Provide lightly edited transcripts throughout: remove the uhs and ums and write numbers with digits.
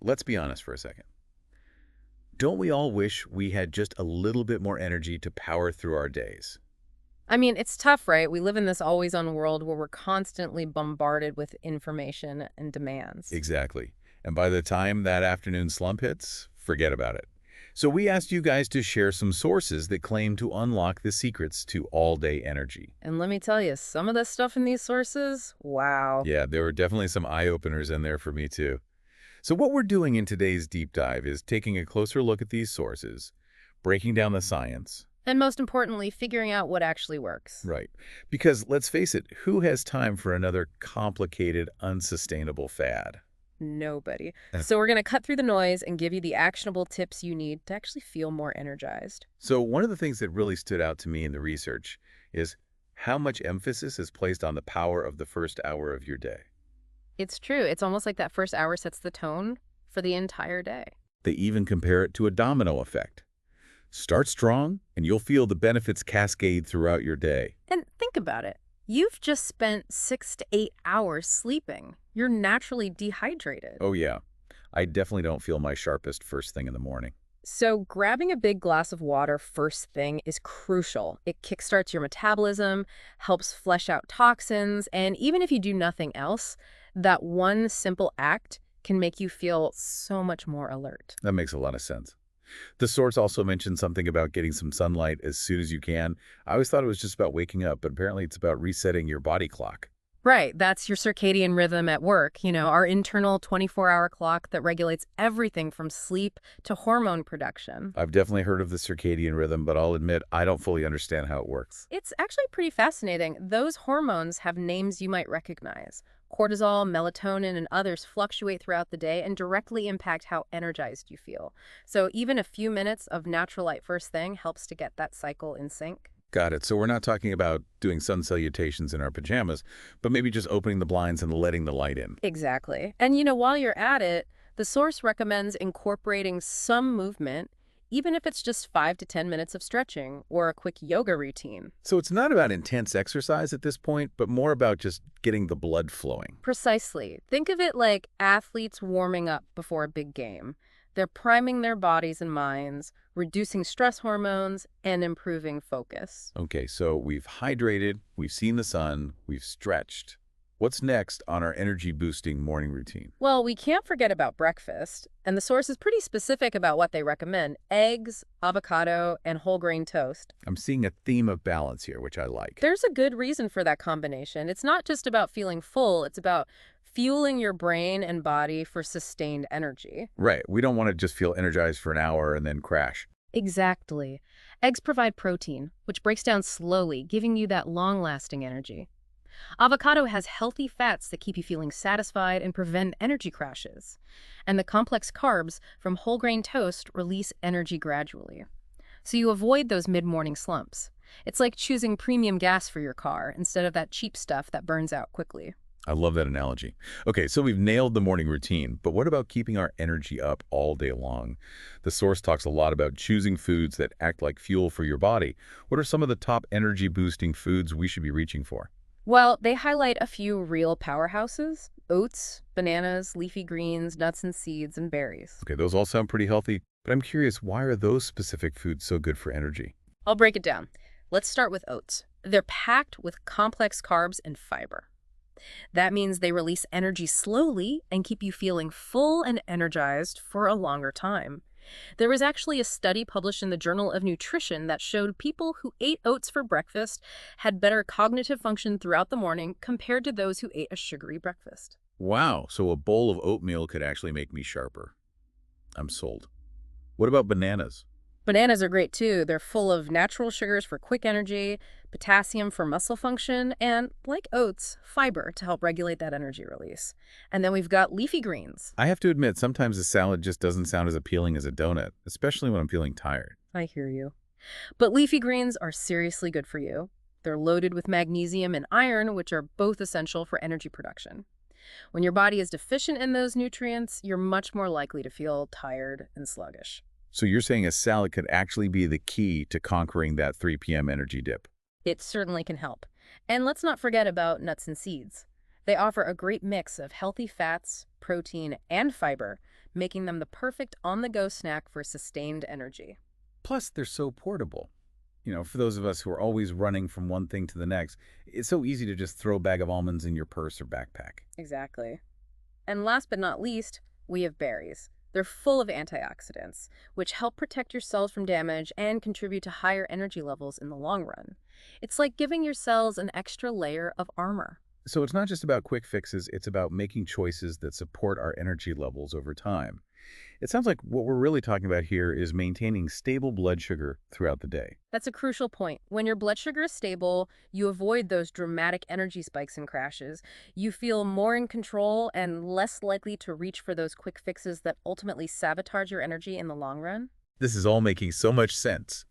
let's be honest for a second. Don't we all wish we had just a little bit more energy to power through our days? I mean, it's tough, right? We live in this always-on world where we're constantly bombarded with information and demands. Exactly. And by the time that afternoon slump hits, forget about it. So we asked you guys to share some sources that claim to unlock the secrets to all-day energy. And let me tell you, some of the stuff in these sources, wow. Yeah, there were definitely some eye-openers in there for me too. So what we're doing in today's deep dive is taking a closer look at these sources, breaking down the science. And most importantly, figuring out what actually works. Right. Because let's face it, who has time for another complicated, unsustainable fad? Nobody. Uh, So we're going to cut through the noise and give you the actionable tips you need to actually feel more energized. So one of the things that really stood out to me in the research is how much emphasis is placed on the power of the first hour of your day. It's true. It's almost like that first hour sets the tone for the entire day. They even compare it to a domino effect. Start strong, and you'll feel the benefits cascade throughout your day. And think about it. You've just spent 6 to 8 hours sleeping. You're naturally dehydrated. Oh yeah, I definitely don't feel my sharpest first thing in the morning. So grabbing a big glass of water first thing is crucial. It kickstarts your metabolism, helps flush out toxins, and even if you do nothing else, that one simple act can make you feel so much more alert. That makes a lot of sense. The source also mentioned something about getting some sunlight as soon as you can. I always thought it was just about waking up, but apparently it's about resetting your body clock. Right, that's your circadian rhythm at work, our internal 24-hour clock that regulates everything from sleep to hormone production. I've definitely heard of the circadian rhythm, but I'll admit I don't fully understand how it works. It's actually pretty fascinating. Those hormones have names you might recognize. Cortisol, melatonin, and others fluctuate throughout the day and directly impact how energized you feel. So even a few minutes of natural light first thing helps to get that cycle in sync. Got it. So we're not talking about doing sun salutations in our pajamas, but maybe just opening the blinds and letting the light in. Exactly. And while you're at it, the source recommends incorporating some movement, even if it's just 5 to 10 minutes of stretching or a quick yoga routine. So it's not about intense exercise at this point, but more about just getting the blood flowing. Precisely. Think of it like athletes warming up before a big game. They're priming their bodies and minds, reducing stress hormones, and improving focus. Okay, so we've hydrated, we've seen the sun, we've stretched. What's next on our energy-boosting morning routine? Well, we can't forget about breakfast, and the source is pretty specific about what they recommend: eggs, avocado, and whole grain toast. I'm seeing a theme of balance here, which I like. There's a good reason for that combination. It's not just about feeling full, it's about fueling your brain and body for sustained energy. Right, we don't want to just feel energized for an hour and then crash. Exactly. Eggs provide protein, which breaks down slowly, giving you that long-lasting energy. Avocado has healthy fats that keep you feeling satisfied and prevent energy crashes. And the complex carbs from whole grain toast release energy gradually. So you avoid those mid-morning slumps. It's like choosing premium gas for your car instead of that cheap stuff that burns out quickly. I love that analogy. Okay, so we've nailed the morning routine, but what about keeping our energy up all day long? The source talks a lot about choosing foods that act like fuel for your body. What are some of the top energy-boosting foods we should be reaching for? Well, they highlight a few real powerhouses: oats, bananas, leafy greens, nuts and seeds, and berries. Okay, those all sound pretty healthy, but I'm curious, why are those specific foods so good for energy? I'll break it down. Let's start with oats. They're packed with complex carbs and fiber. That means they release energy slowly and keep you feeling full and energized for a longer time. There was actually a study published in the Journal of Nutrition that showed people who ate oats for breakfast had better cognitive function throughout the morning compared to those who ate a sugary breakfast. Wow, so a bowl of oatmeal could actually make me sharper. I'm sold. What about bananas? Bananas are great too. They're full of natural sugars for quick energy, potassium for muscle function, and, like oats, fiber to help regulate that energy release. And then we've got leafy greens. I have to admit, sometimes a salad just doesn't sound as appealing as a donut, especially when I'm feeling tired. I hear you. But leafy greens are seriously good for you. They're loaded with magnesium and iron, which are both essential for energy production. When your body is deficient in those nutrients, you're much more likely to feel tired and sluggish. So you're saying a salad could actually be the key to conquering that 3 p.m. energy dip? It certainly can help. And let's not forget about nuts and seeds. They offer a great mix of healthy fats, protein, and fiber, making them the perfect on-the-go snack for sustained energy. Plus, they're so portable. For those of us who are always running from one thing to the next, it's so easy to just throw a bag of almonds in your purse or backpack. Exactly. And last but not least, we have berries. They're full of antioxidants, which help protect your cells from damage and contribute to higher energy levels in the long run. It's like giving your cells an extra layer of armor. So it's not just about quick fixes, it's about making choices that support our energy levels over time. It sounds like what we're really talking about here is maintaining stable blood sugar throughout the day. That's a crucial point. When your blood sugar is stable, you avoid those dramatic energy spikes and crashes. You feel more in control and less likely to reach for those quick fixes that ultimately sabotage your energy in the long run. This is all making so much sense.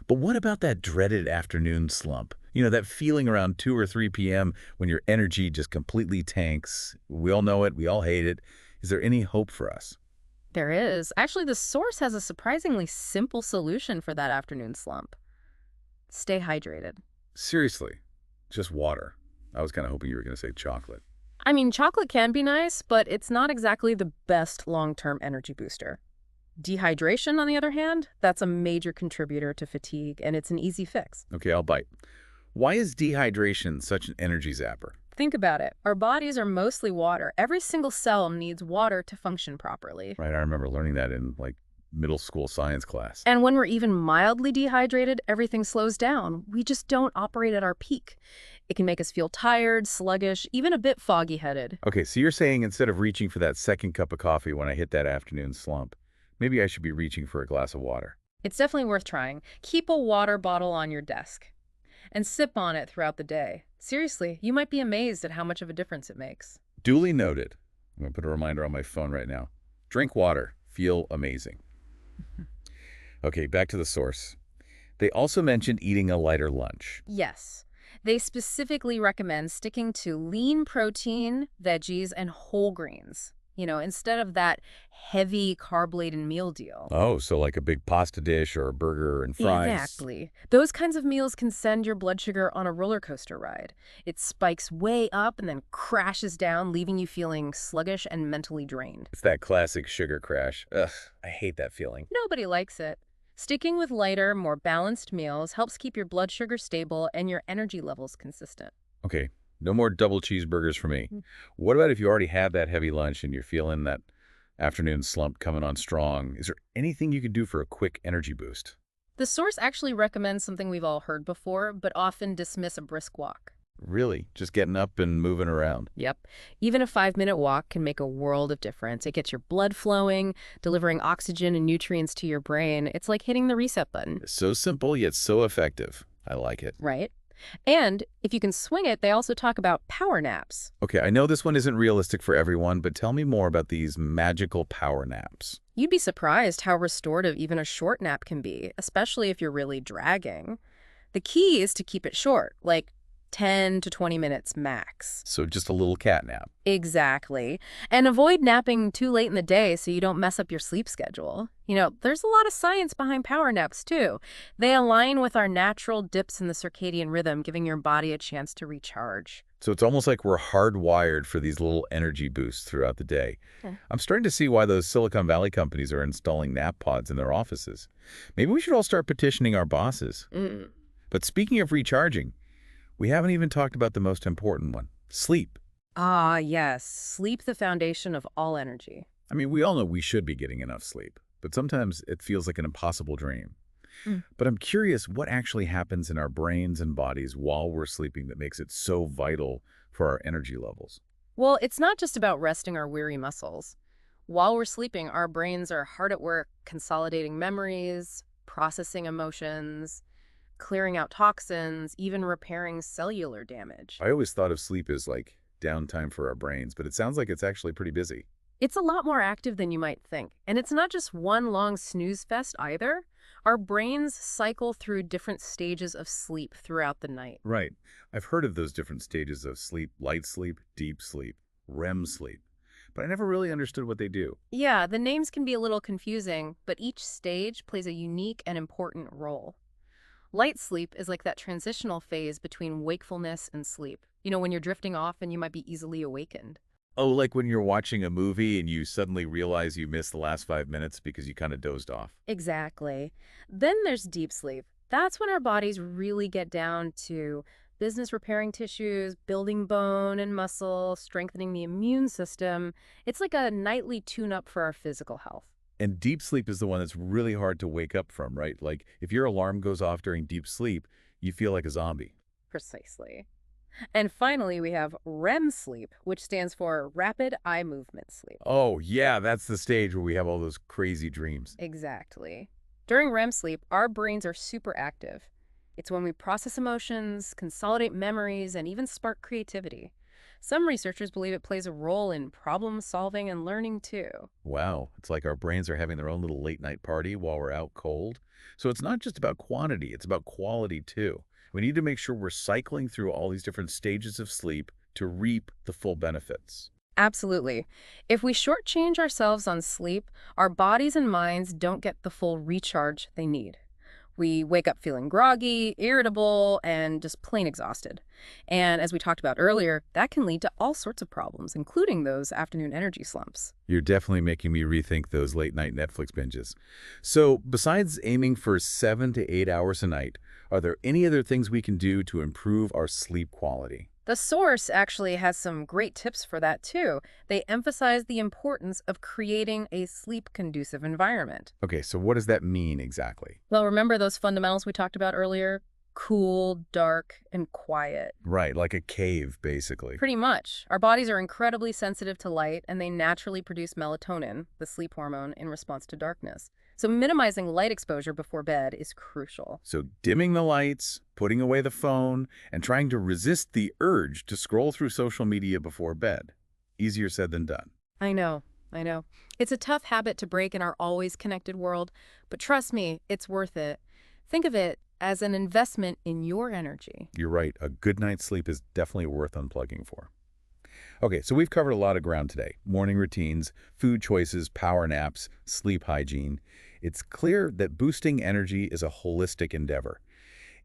But what about that dreaded afternoon slump? That feeling around 2 or 3 p.m. when your energy just completely tanks. We all know it. We all hate it. Is there any hope for us? There is. Actually, the source has a surprisingly simple solution for that afternoon slump. Stay hydrated. Seriously, just water. I was kind of hoping you were going to say chocolate. I mean, chocolate can be nice, but it's not exactly the best long-term energy booster. Dehydration, on the other hand, that's a major contributor to fatigue, and it's an easy fix. Okay, I'll bite. Why is dehydration such an energy zapper? Think about it. Our bodies are mostly water. Every single cell needs water to function properly. Right, I remember learning that in middle school science class. And when we're even mildly dehydrated, everything slows down. We just don't operate at our peak. It can make us feel tired, sluggish, even a bit foggy-headed. Okay, so you're saying instead of reaching for that second cup of coffee when I hit that afternoon slump, maybe I should be reaching for a glass of water. It's definitely worth trying. Keep a water bottle on your desk and sip on it throughout the day. Seriously, you might be amazed at how much of a difference it makes. Duly noted. I'm going to put a reminder on my phone right now. Drink water. Feel amazing. Okay, back to the source. They also mentioned eating a lighter lunch. Yes. They specifically recommend sticking to lean protein, veggies, and whole grains. Instead of that heavy carb-laden meal deal. Oh, so like a big pasta dish or a burger and fries. Exactly. Those kinds of meals can send your blood sugar on a roller coaster ride. It spikes way up and then crashes down, leaving you feeling sluggish and mentally drained. It's that classic sugar crash. Ugh, I hate that feeling. Nobody likes it. Sticking with lighter, more balanced meals helps keep your blood sugar stable and your energy levels consistent. Okay, no more double cheeseburgers for me. What about if you already had that heavy lunch and you're feeling that afternoon slump coming on strong? Is there anything you could do for a quick energy boost? The source actually recommends something we've all heard before, but often dismiss: a brisk walk. Really? Just getting up and moving around? Yep. Even a 5-minute walk can make a world of difference. It gets your blood flowing, delivering oxygen and nutrients to your brain. It's like hitting the reset button. So simple, yet so effective. I like it. Right? And if you can swing it, they also talk about power naps. Okay, I know this one isn't realistic for everyone, but tell me more about these magical power naps. You'd be surprised how restorative even a short nap can be, especially if you're really dragging. The key is to keep it short, like 10 to 20 minutes max. So just a little cat nap. Exactly. And avoid napping too late in the day so you don't mess up your sleep schedule. There's a lot of science behind power naps too. They align with our natural dips in the circadian rhythm, giving your body a chance to recharge. So it's almost like we're hardwired for these little energy boosts throughout the day. I'm starting to see why those Silicon Valley companies are installing nap pods in their offices. Maybe we should all start petitioning our bosses. But speaking of recharging, we haven't even talked about the most important one, sleep. Ah, yes. Sleep, the foundation of all energy. I mean, we all know we should be getting enough sleep, but sometimes it feels like an impossible dream. But I'm curious what actually happens in our brains and bodies while we're sleeping that makes it so vital for our energy levels. Well, it's not just about resting our weary muscles. While we're sleeping, our brains are hard at work consolidating memories, processing emotions, clearing out toxins, even repairing cellular damage. I always thought of sleep as like downtime for our brains, but it sounds like it's actually pretty busy. It's a lot more active than you might think. And it's not just one long snooze fest either. Our brains cycle through different stages of sleep throughout the night. Right. I've heard of those different stages of sleep: light sleep, deep sleep, REM sleep. But I never really understood what they do. Yeah, the names can be a little confusing, but each stage plays a unique and important role. Light sleep is like that transitional phase between wakefulness and sleep. When you're drifting off and you might be easily awakened. Oh, like when you're watching a movie and you suddenly realize you missed the last 5 minutes because you kind of dozed off. Exactly. Then there's deep sleep. That's when our bodies really get down to business repairing tissues, building bone and muscle, strengthening the immune system. It's like a nightly tune-up for our physical health. And deep sleep is the one that's really hard to wake up from, right? Like if your alarm goes off during deep sleep, you feel like a zombie. Precisely. And finally, we have REM sleep, which stands for rapid eye movement sleep. Oh, yeah, that's the stage where we have all those crazy dreams. Exactly. During REM sleep, our brains are super active. It's when we process emotions, consolidate memories, and even spark creativity. Some researchers believe it plays a role in problem solving and learning too. Wow, it's like our brains are having their own little late night party while we're out cold. So it's not just about quantity, it's about quality too. We need to make sure we're cycling through all these different stages of sleep to reap the full benefits. Absolutely. If we shortchange ourselves on sleep, our bodies and minds don't get the full recharge they need. We wake up feeling groggy, irritable, and just plain exhausted. And as we talked about earlier, that can lead to all sorts of problems, including those afternoon energy slumps. You're definitely making me rethink those late night Netflix binges. So, besides aiming for 7 to 8 hours a night, are there any other things we can do to improve our sleep quality? The source actually has some great tips for that too. They emphasize the importance of creating a sleep-conducive environment. Okay, so what does that mean exactly? Well, remember those fundamentals we talked about earlier? Cool, dark, and quiet. Right, like a cave, basically. Pretty much. Our bodies are incredibly sensitive to light, and they naturally produce melatonin, the sleep hormone, in response to darkness. So minimizing light exposure before bed is crucial. So dimming the lights, putting away the phone, and trying to resist the urge to scroll through social media before bed. Easier said than done. I know, I know. It's a tough habit to break in our always connected world, but trust me, it's worth it. Think of it as an investment in your energy. You're right, a good night's sleep is definitely worth unplugging for. Okay, so we've covered a lot of ground today. Morning routines, food choices, power naps, sleep hygiene. It's clear that boosting energy is a holistic endeavor.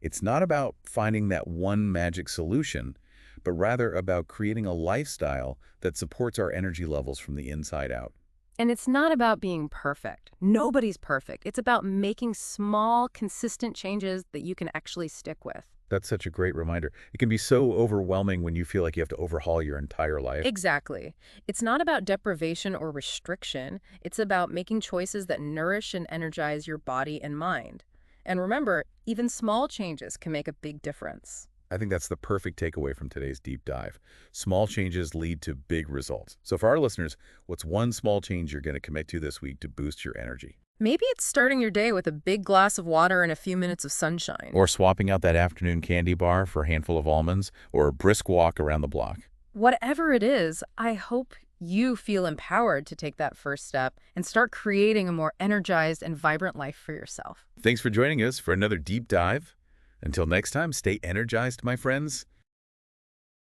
It's not about finding that one magic solution, but rather about creating a lifestyle that supports our energy levels from the inside out. And it's not about being perfect. Nobody's perfect. It's about making small, consistent changes that you can actually stick with. That's such a great reminder. It can be so overwhelming when you feel like you have to overhaul your entire life. Exactly. It's not about deprivation or restriction. It's about making choices that nourish and energize your body and mind. And remember, even small changes can make a big difference. I think that's the perfect takeaway from today's deep dive. Small changes lead to big results. So for our listeners, what's one small change you're going to commit to this week to boost your energy? Maybe it's starting your day with a big glass of water and a few minutes of sunshine. Or swapping out that afternoon candy bar for a handful of almonds, or a brisk walk around the block. Whatever it is, I hope you feel empowered to take that first step and start creating a more energized and vibrant life for yourself. Thanks for joining us for another deep dive. Until next time, stay energized, my friends.